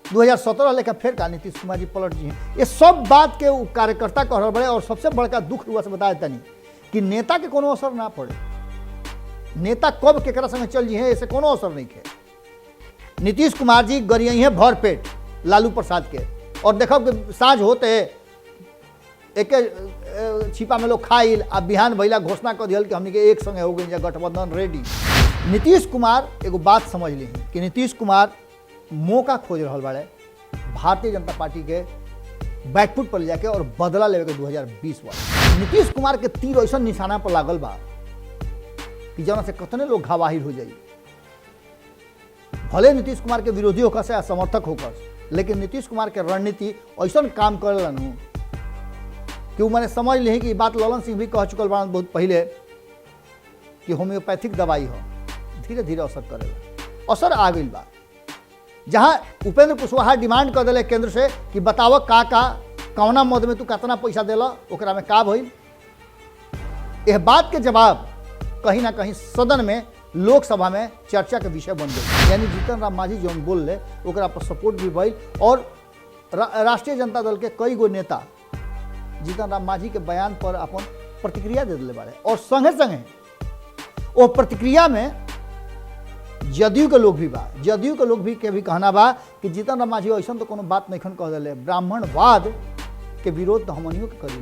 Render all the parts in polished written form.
2017 लेकर फिर का नीतीश कुमार जी पलट जी हैं। ये सब बात के कार्यकर्ता कह रहे बड़े। और सबसे बड़का दुख हुआ से बताया तनी कि नेता के कोनो असर ना पड़े। नेता कब केकरा संगे चल जी है ऐसे कोनो असर नहीं है। नीतीश कुमार जी गरियई है भर पेट लालू प्रसाद के। और देखो कि साँझ होते एक छिपा में लोग खाइल आ बिहान भैला घोषणा कर दिया कि हमने के एक संगे हो गई गठबंधन रेडी। नीतीश कुमार एगो बात समझ ली कि नीतीश कुमार मौका खोज रहा बाड़े भारतीय जनता पार्टी के बैकफुट पर ले जाके और बदला लेवे के 2020 वाला। नीतीश कुमार के तीर ऐसा निशाना पर लागल बा कि जना से कतने लोग घावाहिर हो जाई। भले नीतीश कुमार के विरोधी होकर से समर्थक होकर, लेकिन नीतीश कुमार के रणनीति ऐसा काम करेलन कि मैंने समझ ली कि बात ललन सिंह भी कह चुकल बा बहुत पहले कि होम्योपैथिक दवाई हो धीरे धीरे असर करेगा। असर आ गई बा। जहां उपेंद्र कुशवाहा डिमांड कर दिले केंद्र से कि बताओ का कौना मद में तू कितना पैसा दिला ओकरा में का भइल। यह बात के जवाब कहीं ना कहीं सदन में लोकसभा में चर्चा के विषय बन गई। यानी जीतन राम मांझी जो बोल ले ओकरा पर सपोर्ट भी भइल। और राष्ट्रीय जनता दल के कई गो नेता जीतन राम मांझी के बयान पर अपन प्रतिक्रिया दे दिले बारे। और संगे संगे वो प्रतिक्रिया में जदयू के लोग भी बा। जदयू के लोग भी के भी कहना बा कि जीतन राम मांझी ऐसा तो कोनो बात नहीं कह दिले, ब्राह्मणवाद के विरोध तो हमनियों के करी।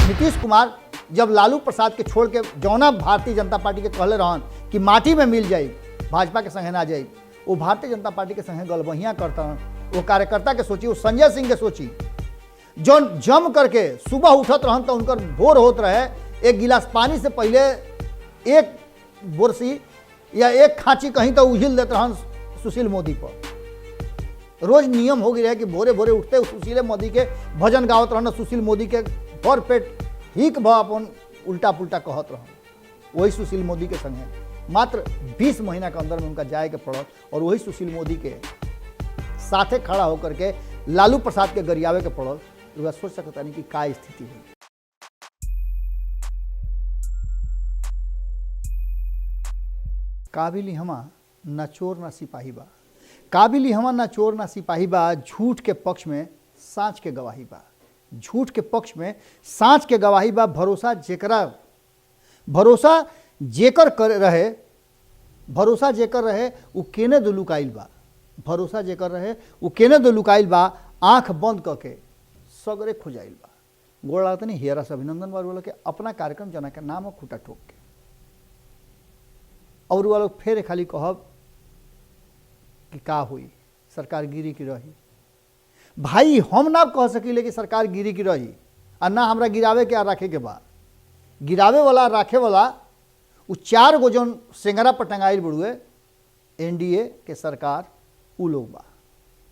नीतीश कुमार जब लालू प्रसाद के छोड़ के जौना भारतीय जनता पार्टी के कहले रहन कि माटी में मिल जाई भाजपा के संगे ना जाई, वो भारतीय जनता पार्टी के संगे गलबहियाँ करता। वो कार्यकर्ता के सोची, वो संजय सिंह के सोची जो जम करके सुबह उठत रहन तो उनकर भोर होत रहे। एक गिलास पानी से पहले एक बोरसी या एक खांची कहीं तो उहिल देते रहन सुशील मोदी पर। रोज नियम हो गई रहे कि भोरे भोरे उठते सुशील मोदी के भजन गावत रहन, सुशील मोदी के भर पेट हिक भ अपन उल्टा पुल्टा कहत रहन। वही सुशील मोदी के संगे मात्र 20 महीना के अंदर में उनका जाए के पड़ल। और वही सुशील मोदी के साथे खड़ा होकर के लालू प्रसाद के गरियावे के पड़ल। सोच सकता नहीं कि का स्थिति है। काबिली हमा न चोर न सिपाही बा। काबिली हमा न चोर न सिपाही बा। झूठ के पक्ष में साँच के गवाही बा। झूठ के पक्ष में साँच के गवाही बा। भरोसा जेकर रहे भरोसा जेकर रहे उ केने दो लुकाइल बा। भरोसा जेकर रहे उ केने दो लुकाइल बा। आँख बंद करके सगरे खुजाइल बा। गोड़ लागत नहीं हेरा से अभिनंदन बार बोला के अपना कार्यक्रम जना के नाम खूटा ठोक के और वो लोग फिर खाली कहब कि का हुई सरकार गिरी की रही। भाई हम ना कह सकीले कि सरकार गिरी की रही और ना हमरा गिरावे के रखे के बा। गिरावे वाला राखे वाला उ 4 गो जौन सेंगरा पर टंगाइल बड़ुए एनडीए के सरकार उ लोग बा।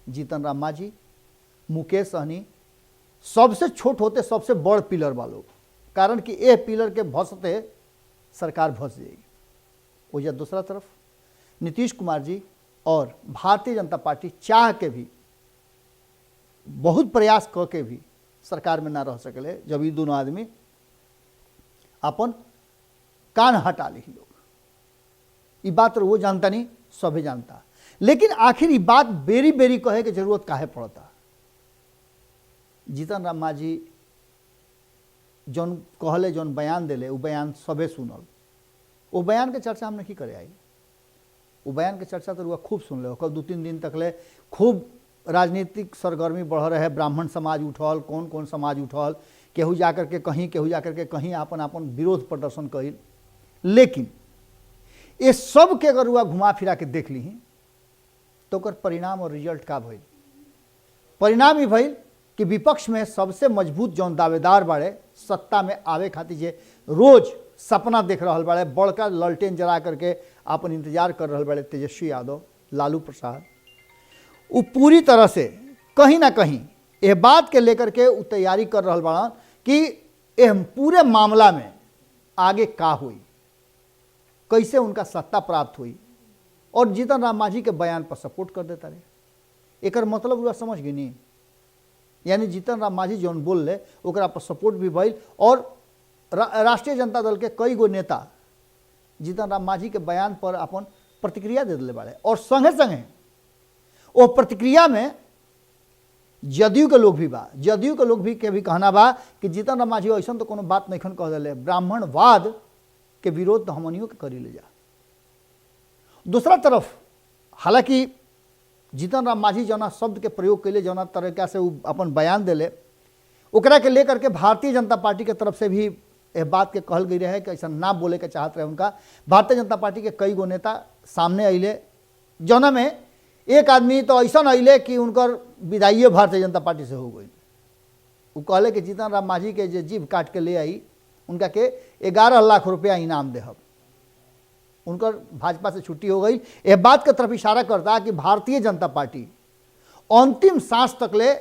जीतन राम मांझी, मुकेश सहनी सबसे छोट होते सबसे बड़ पिलर बा लोग। कारण कि यह पिलर के भसते सरकार भस जाएगी। वजह दूसरा तरफ नीतीश कुमार जी और भारतीय जनता पार्टी चाह के भी बहुत प्रयास करके भी सरकार में ना रह सकले। जब ये दोनों आदमी अपन कान हटा ली लोग। ये बात वो जानता नहीं, सभी जानता। लेकिन आखिर ये बात बेरी बेरी कहे के जरूरत काहे पड़ता। जीतन राम मांझी जौन कहले जौन बयान दिले वो बयान सबे सुनल। वो बयान के चर्चा हम नहीं करे आई। वो बयान के चर्चा तो रुआ खूब सुन ले। 2-3 दिन तक ले खूब राजनीतिक सरगर्मी बढ़ रहे। ब्राह्मण समाज उठल, कौन कौन समाज उठल, केहू जाकर के कहीं केहू जाकर के कहीं आपन आपन विरोध प्रदर्शन कइल। लेकिन ये सब के अगर रुआ घुमा फिरा के देख ली तो ओकर परिणाम और रिजल्ट का भइल। परिणाम ही भइल कि विपक्ष में सबसे मजबूत जौन दावेदार बाड़े सत्ता में आवे खातिर जे रोज सपना देख रहा बाड़े, बड़का ललटेन जला करके अपन इंतजार कर रहा बाड़े तेजस्वी यादव, लालू प्रसाद, वो पूरी तरह से कहीं ना कहीं यह बात के लेकर के वो तैयारी कर रहा बाड़न कि यह पूरे मामला में आगे का हुई, कैसे उनका सत्ता प्राप्त हुई। और जीतन राम मांझी के बयान पर सपोर्ट कर देता रहे। एक मतलब हुआ समझ गई नहीं। यानी जीतन राम मांझी जौन बोल ले ओकरा पर सपोर्ट भी भइल। और राष्ट्रीय जनता दल के कई गो नेता जीतन राम मांझी के बयान पर अपन प्रतिक्रिया दे दिले बाड़े। और संगे संगे वो प्रतिक्रिया में जदयू के लोग भी बा, जदयू के लोग भी के भी कहना बा कि जीतन राम मांझी ऐसा तो कोनो बात नहीं कह दिले, ब्राह्मणवाद के विरोध तो हमनियों के करी ले जा। दूसरा तरफ हालांकि जीतन राम मांझी जौना शब्द के प्रयोग कैले, जौना तरीका से अपन बयान दिले, ओकरा के लेकर के भारतीय जनता पार्टी के तरफ से भी यह बात के कहल गई रहे कि ऐसा ना बोले के चाहत रहे उनका। भारतीय जनता पार्टी के कई गो नेता सामने अले, जौना में एक आदमी तो ऐसा अले कि उनकर विदाइये भारतीय जनता पार्टी से हो गई। वो कहले कि जीतन राम मांझी के जे जीभ काट के ले आई उनका के 11 लाख रुपया इनाम देहब, उनकर भाजपा से छुट्टी हो गई। यह बात के तरफ इशारा करता है कि भारतीय जनता पार्टी अंतिम सांस तक ले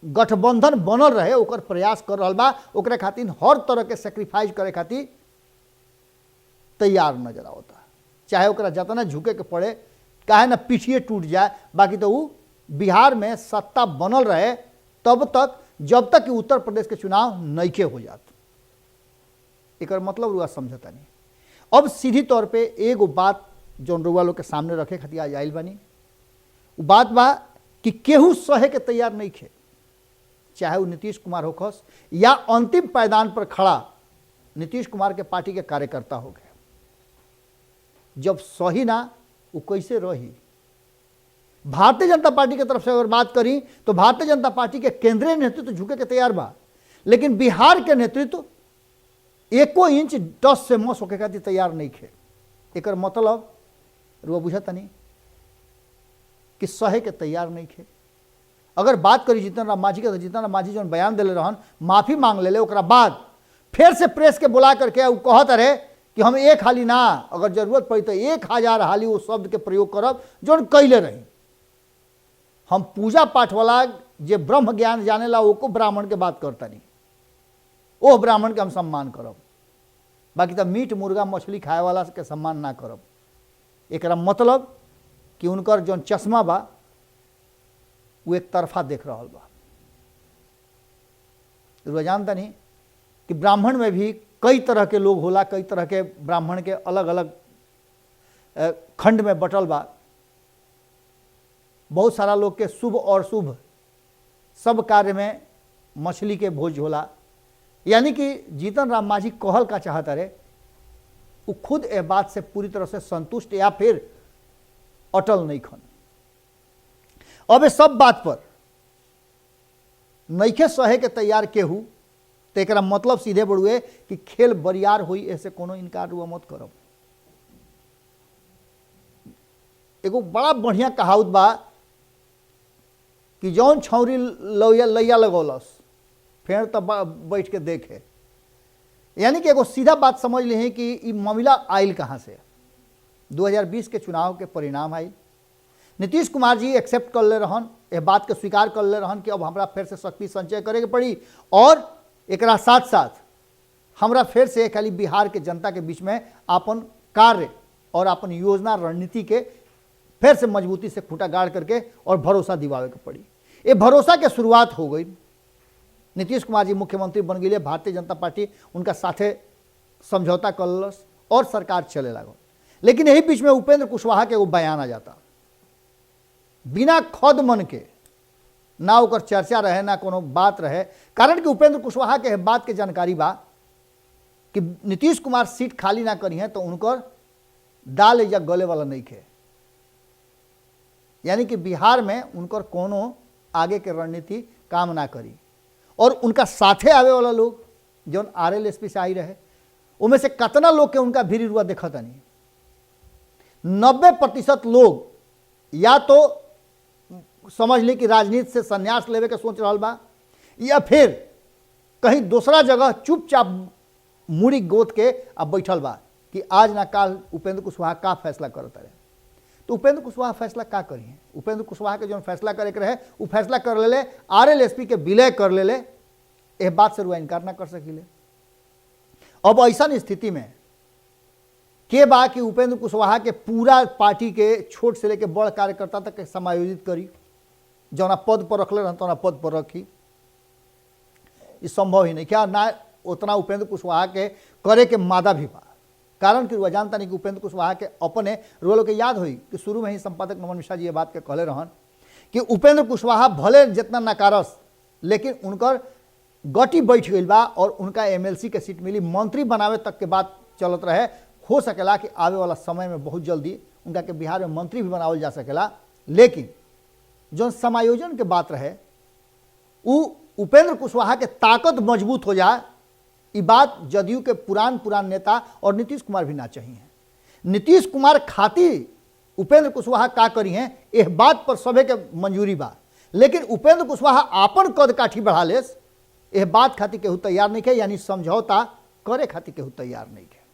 गठबंधन बनल रहे ओकर प्रयास कर रहा बा, ओकरे खातिर हर तरह के सेक्रीफाइस करे खातिर तैयार नजर आवता, चाहे ओकरा जतना झुके के पड़े, काहे ना पीठिए टूट जाए, बाकी तो वो बिहार में सत्ता बनल रहे तब तक जब तक कि उत्तर प्रदेश के चुनाव नईखे हो जात। एकर मतलब रुआ समझता नहीं। अब सीधी तौर पे एगो बात जौन रुआ लोग के सामने रखे खातिर आज आइल बानी, वो बात बा कि केहू सहे के तैयार नहीं खे, चाहे वो नीतीश कुमार होखस या अंतिम पायदान पर खड़ा नीतीश कुमार के पार्टी के कार्यकर्ता हो गए। जब सही ना वो कैसे रही। भारतीय जनता पार्टी की तरफ से अगर बात करी तो भारतीय जनता पार्टी के केंद्रीय नेतृत्व झुके के तैयार बा, लेकिन बिहार के नेतृत्व एको इंच 10 से मस होके खातिर तैयार नहीं खे। एकर मतलब रुआ बुझता नहीं कि सहे के तैयार नहीं खे। अगर बात करी जीतन राम मांझी के तो जीतन राम मांझी जो बयान दिले रहन, माफी मांग ले ओकरा बाद फिर से प्रेस के बुला करके वो कहत रहे कि हम एक हाली ना, अगर जरूरत पड़ी तो 1000 हाली वो शब्द के प्रयोग करब जो कैले रही। हम पूजा पाठ वाला जे ब्रह्म ज्ञान जानेला ओको ब्राह्मण के बात करता नहीं, ओह ब्राह्मण के हम सम्मान करब, बाकी तो मीट मुर्गा मछली खाए वाला के सम्मान ना करब। एकरा मतलब कि उनकर जो चश्मा बा वो एक तरफा देख रहा बा। रुआ जानता नहीं कि ब्राह्मण में भी कई तरह के लोग होला, कई तरह के ब्राह्मण के अलग अलग खंड में बटल बा। बहुत सारा लोग के शुभ और शुभ सब कार्य में मछली के भोज होला। यानी कि जीतन राम मांझी कहल का चाहता रहे, वो खुद ए बात से पूरी तरह से संतुष्ट या फिर अटल नहीं खन। अब ये सब बात पर नईखे सहे के तैयार केहू, तो एक मतलब सीधे बड़ुए कि खेल बरियार हुई, ऐसे कोनो इनकार हुआ मत करब। एगो बड़ा बढ़िया कहावत बा कि जौन छौरी लैया लगौलस फिर तब बैठ के देखे। यानी कि एगो सीधा बात समझ ले कि ये मामला आयल कहाँ से। 2020 के चुनाव के परिणाम आयल, नीतीश कुमार जी एक्सेप्ट कर ले रहन, यह बात के स्वीकार कर ले रहन कि अब हमरा फिर से शक्ति संचय करे के पड़ी, और एकरा साथ साथ हमरा फिर से खाली बिहार के जनता के बीच में अपन कार्य और अपन योजना रणनीति के फिर से मजबूती से खूंटा गाड़ करके और भरोसा दिवावे के पड़ी। ये भरोसा के शुरुआत हो गई। नीतीश कुमार जी मुख्यमंत्री बन गए, भारतीय जनता पार्टी उनका साथे समझौता करलस और सरकार चले लागल। लेकिन यही बीच में उपेंद्र कुशवाहा के वो बयान आ जाता, बिना खुद मन के, ना ओकर चर्चा रहे ना कोनो बात रहे। कारण कि उपेंद्र कुशवाहा के बात के जानकारी बा कि नीतीश कुमार सीट खाली ना करी है तो उनकर दाल या गले वाला नहीं खे। यानी कि बिहार में उनकर कोनो आगे के रणनीति काम ना करी, और उनका साथे आवे वाला लोग जो RLSP से आई रहे, उनमें से कितना लोग के उनका भीड़ रुआ देखा नहीं। 90% लोग या तो समझ ली कि राजनीति से संन्यास लेवे के सोच रहा बा, या फिर कहीं दूसरा जगह चुपचाप मुड़ी गोद के अब बैठल बा कि आज ना काल उपेंद्र कुशवाहा का फैसला करता रहे। तो उपेंद्र कुशवाहा फैसला का करी है? उपेंद्र कुशवाहा के जो फैसला करे के रहे वो फैसला कर ले, RLSP के विलय कर ले, यह बात से रुआ इनकार ना कर सकीले। अब ऐसा स्थिति में के बा कि उपेंद्र कुशवाहा के पूरा पार्टी के छोट से लेकर बड़ कार्यकर्ता तक समायोजित करी, जौना पद पर रखले रहन तौना पद पर रखी। ये संभव ही नहीं। क्या ना उतना उपेंद्र कुशवाहा के करे के मादा भी बा। कारण कि रुआ जानता नहीं कि उपेंद्र कुशवाहा के अपने रुआ लोग के याद हुई कि शुरू में ही संपादक नमन मिश्रा जी ये बात के कहले रहन कि उपेंद्र कुशवाहा भले जितना नकारस लेकिन उनकर गटी बैठ गई बा और उनका एमएलसी के सीट मिली, मंत्री बनावे तक के बात चलत रहे। हो सकेला कि आवे वाला समय में बहुत जल्दी उनका के बिहार में मंत्री भी बनावल जा सकेला, लेकिन जो समायोजन के बात रहे उ उपेंद्र कुशवाहा के ताकत मजबूत हो जाए, ये बात जदयू के पुरान नेता और नीतीश कुमार भी ना चाहिए। नीतीश कुमार खातिर उपेंद्र कुशवाहा का करी हैं यह बात पर सभे के मंजूरी बा, लेकिन उपेंद्र कुशवाहा आपन कद काठी बढ़ा लेस यह बात खातिर केहू तैयार नहीं है, यानी समझौता करे खातिर केहू तैयार नहीं है।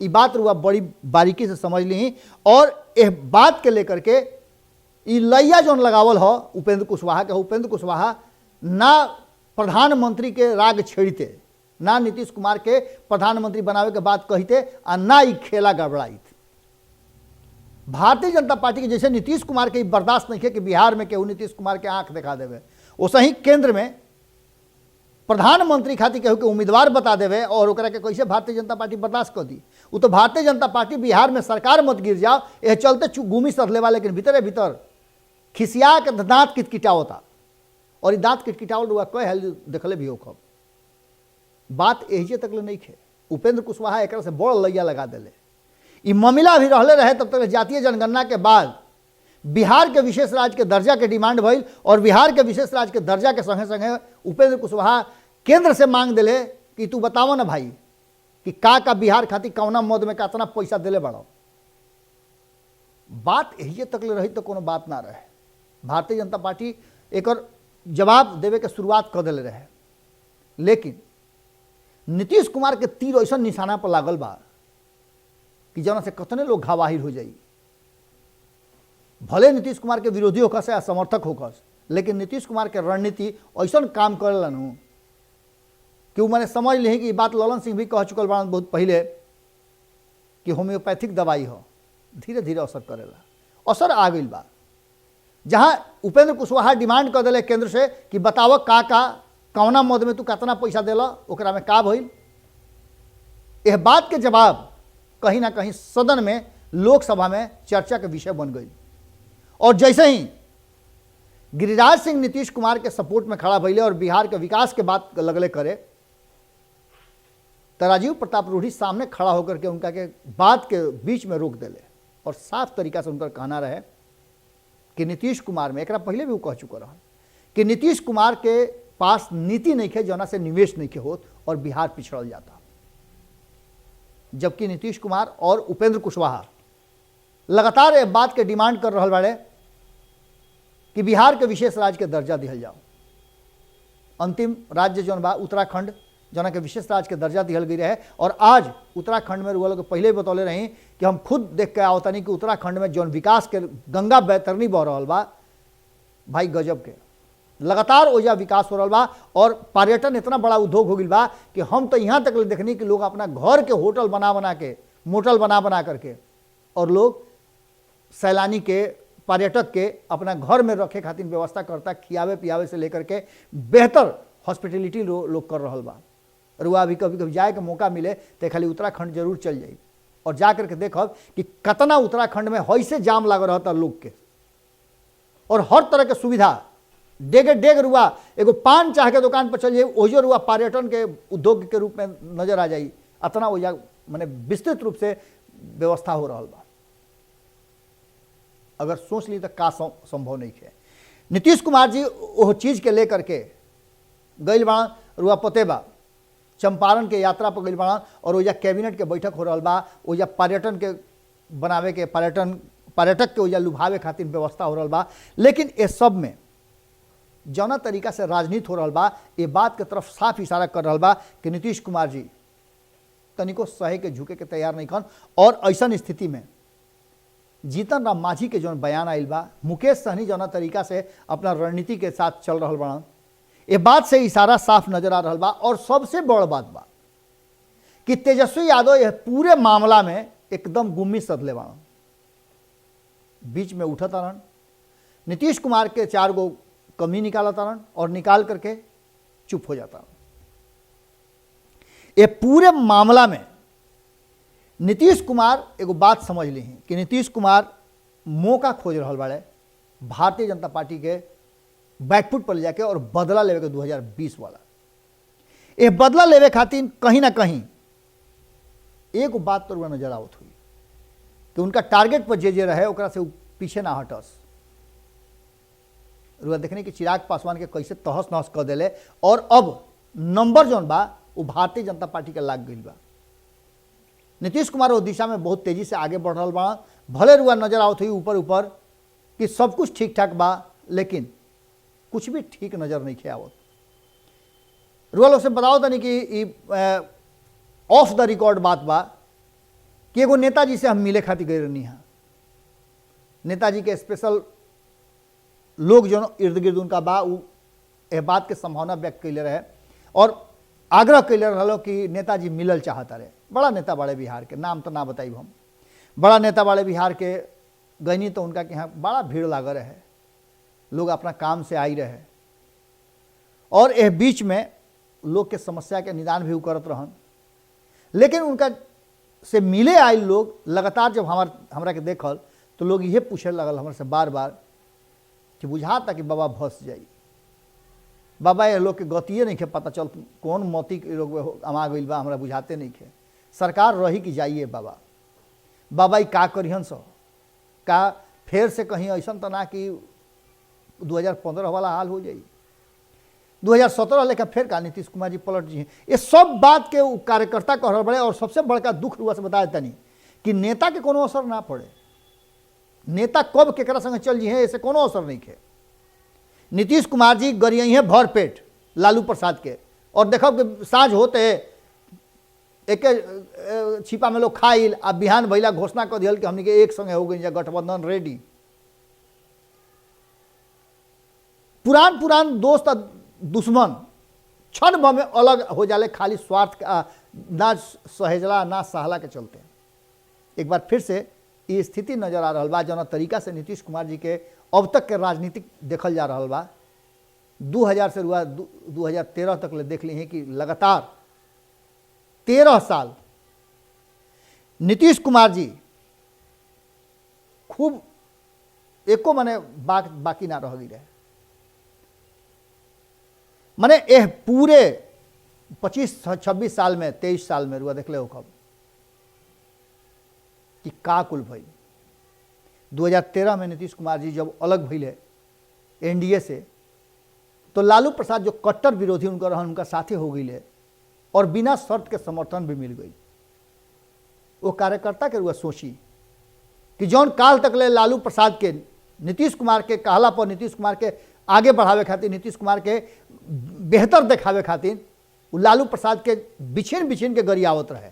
ये बात रुआ बड़ी बारीकी से समझ ली और यह बात के लेकर के ये लैया जो लगावल हो उपेंद्र कुशवाहा के, उपेंद्र कुशवाहा ना प्रधानमंत्री के राग छेड़ते, ना नीतीश कुमार के प्रधानमंत्री बनावे के बात कहते आ ना ही खेला गड़बड़ाई। भारतीय जनता पार्टी के जैसे नीतीश कुमार के बर्दाश्त नहीं है कि बिहार में केहू नीतीश कुमार के आंख दिखा देवे, वैसे ही केंद्र में प्रधानमंत्री खातिर केहू के उम्मीदवार बता देवे और ओकरा के कैसे भारतीय जनता पार्टी बर्दाश्त कर दी। वो तो भारतीय जनता पार्टी बिहार में सरकार मत गिर जाओ यह चलते गुमी सधले वाले, लेकिन भीतरे भीतर खिसिया के दांत किटकिटावता और ये दांत किटकिटावल हुआ कई हाल देखले भी हो। खब बात यही तक नहीं है। उपेंद्र कुशवाहा एक से बड़ लैया लगा दिले। ये मामला भी रहले रहे तब तक जातीय जनगणना के बाद बिहार के विशेष राज्य के दर्जा के डिमांड भइल और बिहार के विशेष राज्य के दर्जा के संगे संगे उपेंद्र कुशवाहा केंद्र से मांग दिले कि तू बताओ ना भाई कि का बिहार खातिर कौना मद में कितना पैसा दिले बड़ो। बात यही तक रही तो कोनो बात ना रहे। भारतीय जनता पार्टी एक और जवाब देवे के शुरुआत कर दिले रहे, लेकिन नीतीश कुमार के तीर ऐसा निशाना पर लागल बा कि जना से कितने लोग घावाहिर हो जाई। भले नीतीश कुमार के विरोधी होकर या समर्थक होकर, लेकिन नीतीश कुमार के रणनीति ऐसा काम करेलन कि वो मैंने समझ ली कि बात ललन सिंह भी कह चुकल बा बहुत पहले कि होम्योपैथिक दवाई हो धीरे धीरे असर करेला। असर आ गई बा। जहाँ उपेंद्र कुशवाहा डिमांड कर दिले केंद्र से कि बताओ का कौना मद में तू कितना पैसा दिला, ओकरा में का भइल, यह बात के जवाब कहीं ना कहीं सदन में लोकसभा में चर्चा के विषय बन गई। और जैसे ही गिरिराज सिंह नीतीश कुमार के सपोर्ट में खड़ा भइले और बिहार के विकास के बात लगले करे, तो राजीव प्रताप रूढ़ी सामने खड़ा होकर के उनका के बात के बीच में रोक दिले और साफ तरीका से उनका कहना रहे कि नीतीश कुमार में, एक पहले भी वो कह चुका रहा कि नीतीश कुमार के पास नीति नहीं है जना से निवेश नहीं के होत और बिहार पिछड़ल जाता। जबकि नीतीश कुमार और उपेंद्र कुशवाहा लगातार एक बात के डिमांड कर रहा बाड़े कि बिहार के विशेष राज्य के दर्जा दिहल जाओ। अंतिम राज्य जौन बा उत्तराखंड जना के विशेष राज्य के दर्जा दिहल गई रहे और आज उत्तराखंड में रुआ लोग पहले भी बतौले रही कि हम खुद देख के आवतानी कि उत्तराखंड में जौन विकास के गंगा बैतरनी बह रहा बा भाई गजब के लगातार ओजा विकास हो रहा बा और पर्यटन इतना बड़ा उद्योग हो गई बा कि हम तो यहाँ तक देखनी कि लोग अपना घर के होटल बना के मोटल बना करके और लोग सैलानी के पर्यटक के अपना घर में रखे खातिर व्यवस्था करता, खियावे पियावे से लेकर के बेहतर हॉस्पिटलिटी लोग कर रहा बा। रुआ भी कभी कभी जाए के मौका मिले तो खाली उत्तराखंड जरूर चल जाई और जा करके देखब कि कितना उत्तराखंड में ऐसे जाम लग रहा था लोग के और हर तरह के सुविधा डेग रुआ एगो पान चाह के दुकान पर चल जाए ओजो रुआ पर्यटन के उद्योग के रूप में नजर आ जाई। अतना ओजा मैंने विस्तृत रूप से व्यवस्था हो रहा बा। अगर सोच ली तो का संभव नहीं है। नीतीश कुमार जी वो चीज के लेकर के गई बाण रुआ पतेबा चंपारण के यात्रा पर गई बाण और ओजा कैबिनेट के बैठक हो रहा बा। ओजा पर्यटन के बनावे के पर्यटक के ओजा लुभावे खातिर व्यवस्था हो रहा बा। लेकिन ये सब में जौना तरीका से राजनीति हो रहा बा ये बात के तरफ साफ इशारा कर रहा बा कि नीतीश कुमार जी तनिको सहे के झुके के तैयार नहीं खन। और ऐसा स्थिति में जीतन राम मांझी के जौन बयान आयल बा, मुकेश सहनी जौना तरीका से अपना रणनीति के साथ चल रहा बा, ये बात से इशारा साफ नजर आ रहा बा। और सबसे बड़ बात बा कि तेजस्वी यादव यह पूरे मामला में एकदम गुम्मी सधले बा, बीच में उठा तारन, नीतीश कुमार के 4 गो कमी निकाला तारन और निकाल करके चुप हो जाता। ये पूरे मामला में नीतीश कुमार एगो बात समझ ली कि नीतीश कुमार मौका खोज रहा बाड़े भारतीय जनता पार्टी के बैकफुट पर ले जाके और बदला लेवे के 2020 वाला। ये बदला लेवे खातिर कहीं ना कहीं एक बात तो नजर आवत हुई कि उनका टारगेट पर जे रहे ओकरा से पीछे ना हटस। रुआ देखने कि चिराग पासवान के कैसे तहस नहस कर दिले और अब नंबर जौन बा वो भारतीय जनता पार्टी के लाग गई बा। नीतीश कुमार वो दिशा में बहुत तेजी से आगे बढ़ रहा बा। भले रुआ नजर आवत हुई ऊपर ऊपर कि सब कुछ ठीक ठाक बा, लेकिन कुछ भी ठीक नजर नहीं खे आवत। रुआ लोग से बताओ तनी कि ऑफ द रिकॉर्ड बात बा कि एगो नेताजी से हम मिले खातिर गए रहनी है। नेताजी के स्पेशल लोग जो इर्द गिर्द उनका बा उ एह बात के संभावना व्यक्त कैले रहे और आग्रह कैले रहो कि नेताजी मिलल चाहता रहे। बड़ा नेता बड़े बिहार के, नाम तो ना बताई हम, बड़ा नेता बड़े बिहार के गईनी तो उनका के यहाँ बड़ा भीड़ लाग रहे, लोग अपना काम से आई रहे और एह बीच में लोग के समस्या के निदान भी करत रहन। लेकिन उनका से मिले आए लोग लगातार जब हमरा के देखल तो लोग ये पूछे लगल हमारे से बार बार कि बुझाता कि बाबा भस जाई, बाबा ये लोग के गतिये नहीं खे पता चल कौन मोती के लोग अमा गई बा, हमरा बुझाते नहीं खे सरकार रही कि जाइए बाबा। बाबा ही का करिहन सो का फिर से कहीं ऐसा तो ना कि 2015 वाला हाल हो जाई, 2017 लेकर फिर का नीतीश कुमार जी पलट जी। ये सब बात के कार्यकर्ता कह रहे बड़े और सबसे बड़का दुख रुआ से बताया तनी कि नेता के कोनो असर ना पड़े। नेता कब केकरा संगे चल जी है ऐसे कोनो असर नहीं खे। नीतीश कुमार जी गरियई है भर पेट लालू प्रसाद के और देखो कि साँझ होते एक छिपा में लोग खाइल आ बिहान भैला घोषणा कर दिया कि हमने के एक संगे हो गई गठबंधन रेडी। पुरान दोस्त दुश्मन क्षण भर में अलग हो जाले खाली स्वार्थ का ना सहेजला ना सहला के चलते। एक बार फिर से ये स्थिति नजर आ रहा बा जौन तरीका से नीतीश कुमार जी के अब तक के राजनीतिक देखल जा रहा बा। 2000 से 2013 तक ले देख ली है कि लगातार 13 साल नीतीश कुमार जी खूब एको मने बाकी ना रह गई रहे। मने एह पूरे 25-26 साल में 23 साल में रुआ देख ले हो कब कि का कुल भई। 2013 में नीतीश कुमार जी जब अलग भइले एनडीए से तो लालू प्रसाद जो कट्टर विरोधी उनका रहन उनका साथी हो गई और बिना शर्त के समर्थन भी मिल गई। वो कार्यकर्ता के रुआ सोची कि जौन काल तक ले लालू प्रसाद के नीतीश कुमार के कहला पर नीतीश कुमार के आगे बढ़ावे खातिर नीतीश कुमार के बेहतर देखावे खातिर वो लालू प्रसाद के बिछिन के गरियावत रहे।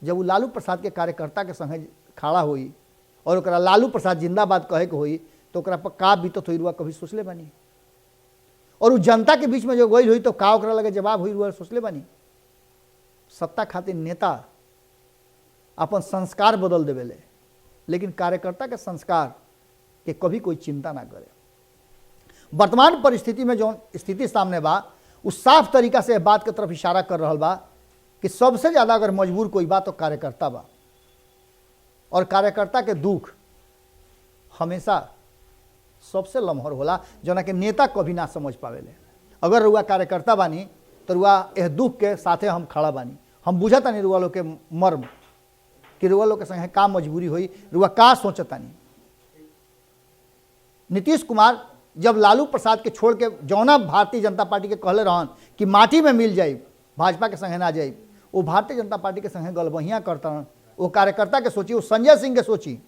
जब वो लालू प्रसाद के कार्यकर्ता के संगे खड़ा हुई और ओकरा लालू प्रसाद जिंदाबाद कहे के हुई तो ओकरा पर का बीतत हुई रुआ कभी सोचले बानी। और वो जनता के बीच में जो गई हुई तो का ओकरा लगे जवाब हुई रुआ सोचले बानी। सत्ता खातिर नेता अपन संस्कार बदल देवेले लेकिन कार्यकर्ता के संस्कार के कभी कोई चिंता ना करे। वर्तमान परिस्थिति में जो स्थिति सामने बा उस साफ तरीका से बात के तरफ इशारा कर रहा बा कि सबसे ज़्यादा अगर मजबूर कोई बा तो कार्यकर्ता बा और कार्यकर्ता के दुख हमेशा सबसे लम्हर होला जना के नेता कभी ना समझ पावेले। अगर रुआ कार्यकर्ता बानी तो रुआ यह दुख के साथे हम खड़ा बानी, हम बुझतानी रुआ लोग के मर्म कि रुआ लोग के संगे का मजबूरी हुई, रुआ का सोचतानी। नीतीश कुमार जब लालू प्रसाद के छोड़ के जौना भारतीय जनता पार्टी के कहले रहन कि माटी में मिल जाए भाजपा के संगे ना जाए, वो भारतीय जनता पार्टी के संगे गलबहियाँ करता रहन। वो कार्यकर्ता के सोची, वो संजय सिंह के सोची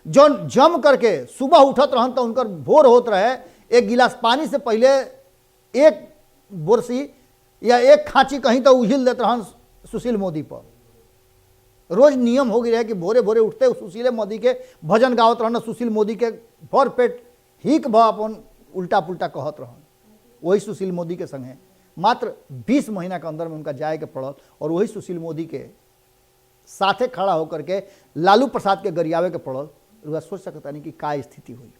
जौन जम करके सुबह उठत रहन तो उनकर भोर होत रहे एक गिलास पानी से पहले एक बोरसी या एक खांची कहीं तो उहिल देते रहन सुशील मोदी पर। रोज नियम हो गई रहे कि भोरे भोरे उठते सुशील मोदी के भजन गावत रहन, सुशील मोदी के भर पेट हिक भ अपन उल्टा पुल्टा कहत रहन। वही सुशील मोदी के संगे मात्र 20 महीना के अंदर में उनका जाए के पड़ल और वही सुशील मोदी के साथे खड़ा होकर के लालू प्रसाद के गरियावे के पड़ल। रुआ सोच सकता नहीं कि का स्थिति हुई।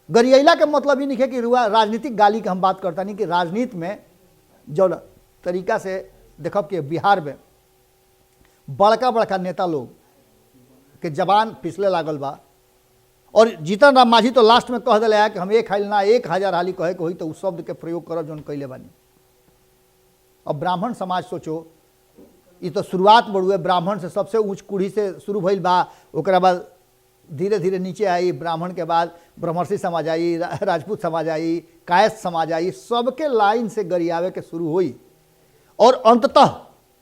गरियाला के मतलब ही नहीं है कि रुआ राजनीतिक गाली के हम बात करता नहीं कि राजनीति में जो तरीका से देखब कि बिहार में बड़का बड़का नेता लोग के जबान फिसले लागल बा और जीतन राम मांझी तो लास्ट में कह दिले कि हम 1 हाली ना 1000 हाली कहे के होई तो उस शब्द के प्रयोग करब जौन कैले बानी। अब ब्राह्मण समाज सोचो, ये तो शुरुआत बड़ुए ब्राह्मण से, सबसे ऊंच कुढ़ी से शुरू भइल बा, ओकरा बाद धीरे धीरे नीचे आई, ब्राह्मण के बाद ब्रह्मर्षि समाज आई, राजपूत समाज आई, कायस्थ समाज आई, सबके लाइन से गरियावे के शुरू हुई। और अंततः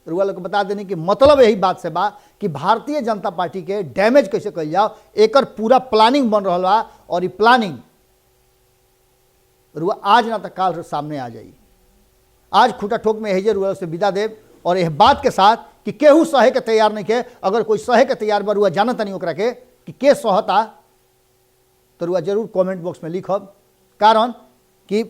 रुआ लोग बता देने की मतलब यही बात से बा कि भारतीय जनता पार्टी के डैमेज कैसे कल जाओ, एकर पूरा प्लानिंग बन रहा बा। और ये प्लानिंग रुआ आज ना तो काल सामने आ जाई। आज खूटा ठोक में यही रुआ से विदा देव, और यह बात के साथ कि केहू सहे के तैयार नहीं के, अगर कोई सहे के तैयार बा रुआ जानता नहीं ओकरा के सहता तो रुआ जरूर कमेंट बॉक्स में लिखब। कारण कि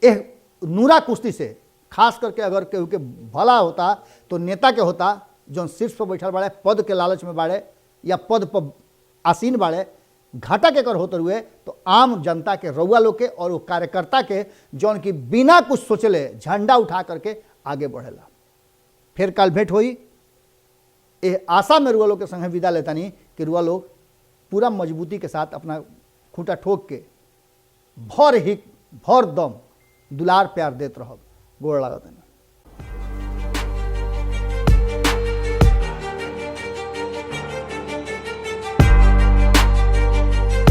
यह नूरा कुश्ती से खास करके अगर केहू के भला होता तो नेता के होता, जो शीर्ष पर बैठल बाड़े, पद के लालच में बाड़े या पद पर आसीन बाड़े, घाटा के कर होते हुए तो आम जनता के, रउआ लोग के और वो कार्यकर्ता के जौन की बिना कुछ सोचले झंडा उठा करके आगे बढ़ेला। फिर कल भेंट हुई, ये आशा में रुआ लोग के संगे विदा लेतानी कि रुआ लोग पूरा मजबूती के साथ अपना खूंटा ठोक के भर दम दुलार प्यार देते रहो। गोड़ लागत है।